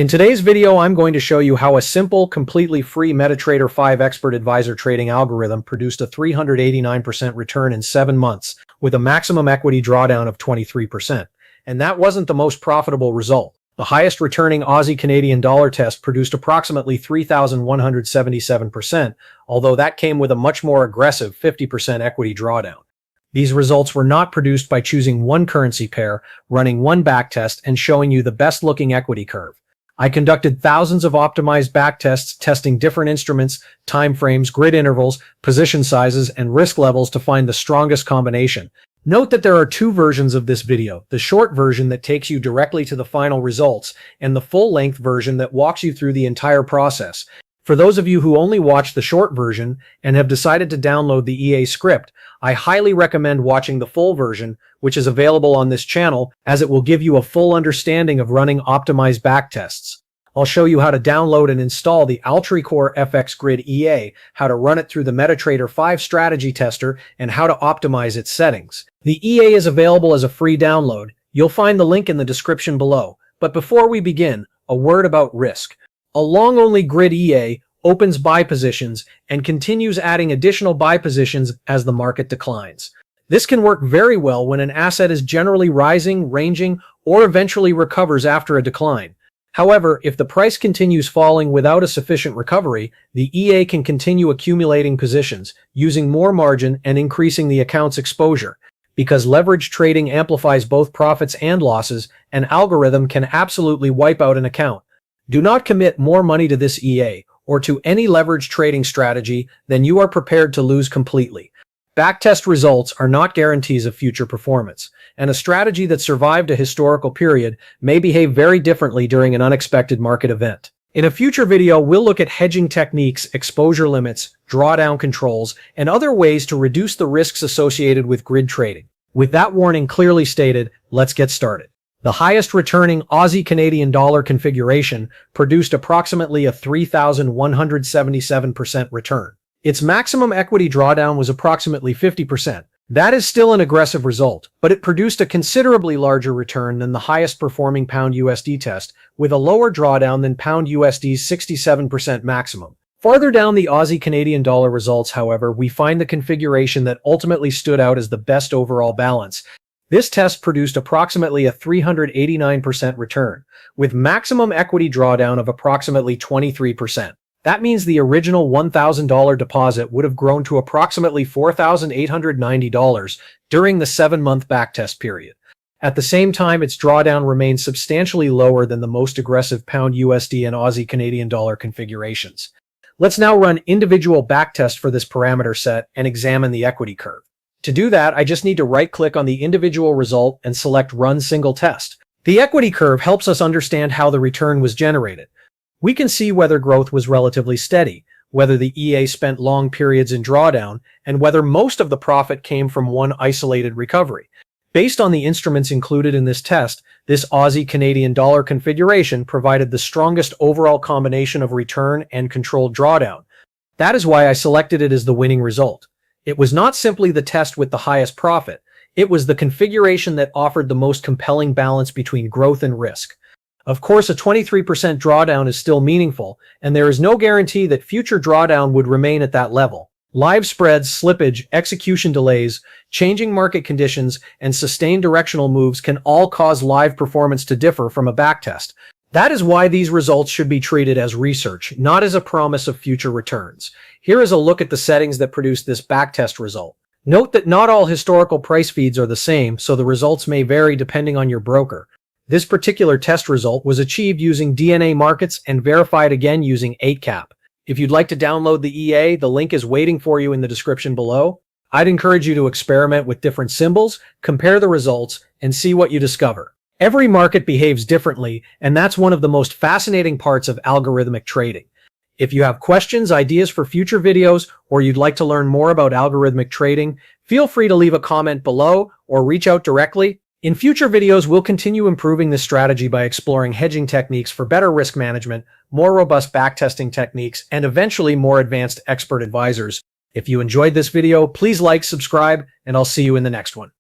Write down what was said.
In today's video, I'm going to show you how a simple, completely free MetaTrader 5 expert advisor trading algorithm produced a 389% return in 7 months with a maximum equity drawdown of 23%. And that wasn't the most profitable result. The highest returning Aussie Canadian dollar test produced approximately 3,177%, although that came with a much more aggressive 50% equity drawdown. These results were not produced by choosing one currency pair, running one backtest, and showing you the best-looking equity curve. I conducted thousands of optimized backtests testing different instruments, timeframes, grid intervals, position sizes, and risk levels to find the strongest combination. Note that there are two versions of this video, the short version that takes you directly to the final results, and the full-length version that walks you through the entire process. For those of you who only watch the short version and have decided to download the EA script, I highly recommend watching the full version, which is available on this channel, as it will give you a full understanding of running optimized backtests. I'll show you how to download and install the AltriCore FX Grid EA, how to run it through the MetaTrader 5 strategy tester, and how to optimize its settings. The EA is available as a free download. You'll find the link in the description below. But before we begin, a word about risk. A long-only grid EA opens buy positions and continues adding additional buy positions as the market declines. This can work very well when an asset is generally rising, ranging, or eventually recovers after a decline. However, if the price continues falling without a sufficient recovery, the EA can continue accumulating positions, using more margin and increasing the account's exposure. Because leverage trading amplifies both profits and losses, an algorithm can absolutely wipe out an account. Do not commit more money to this EA or to any leverage trading strategy than you are prepared to lose completely. Backtest results are not guarantees of future performance, and a strategy that survived a historical period may behave very differently during an unexpected market event. In a future video, we'll look at hedging techniques, exposure limits, drawdown controls, and other ways to reduce the risks associated with grid trading. With that warning clearly stated, let's get started. The highest returning Aussie Canadian dollar configuration produced approximately a 3,177% return. Its maximum equity drawdown was approximately 50%. That is still an aggressive result, but it produced a considerably larger return than the highest performing Pound USD test, with a lower drawdown than Pound USD's 67% maximum. Farther down the Aussie Canadian dollar results, however, we find the configuration that ultimately stood out as the best overall balance. This test produced approximately a 389% return, with maximum equity drawdown of approximately 23%. That means the original $1,000 deposit would have grown to approximately $4,890 during the 7-month backtest period. At the same time, its drawdown remains substantially lower than the most aggressive Pound USD and Aussie Canadian dollar configurations. Let's now run individual backtests for this parameter set and examine the equity curve. To do that, I just need to right-click on the individual result and select Run Single Test. The equity curve helps us understand how the return was generated. We can see whether growth was relatively steady, whether the EA spent long periods in drawdown, and whether most of the profit came from one isolated recovery. Based on the instruments included in this test, this Aussie Canadian dollar configuration provided the strongest overall combination of return and controlled drawdown. That is why I selected it as the winning result. It was not simply the test with the highest profit, it was the configuration that offered the most compelling balance between growth and risk. Of course, a 23% drawdown is still meaningful, and there is no guarantee that future drawdown would remain at that level. Live spreads, slippage, execution delays, changing market conditions, and sustained directional moves can all cause live performance to differ from a backtest. That is why these results should be treated as research, not as a promise of future returns. Here is a look at the settings that produced this backtest result. Note that not all historical price feeds are the same, so the results may vary depending on your broker. This particular test result was achieved using DNA Markets and verified again using 8cap. If you'd like to download the EA, the link is waiting for you in the description below. I'd encourage you to experiment with different symbols, compare the results, and see what you discover. Every market behaves differently, and that's one of the most fascinating parts of algorithmic trading. If you have questions, ideas for future videos, or you'd like to learn more about algorithmic trading, feel free to leave a comment below or reach out directly. In future videos, we'll continue improving this strategy by exploring hedging techniques for better risk management, more robust backtesting techniques, and eventually more advanced expert advisors. If you enjoyed this video, please like, subscribe, and I'll see you in the next one.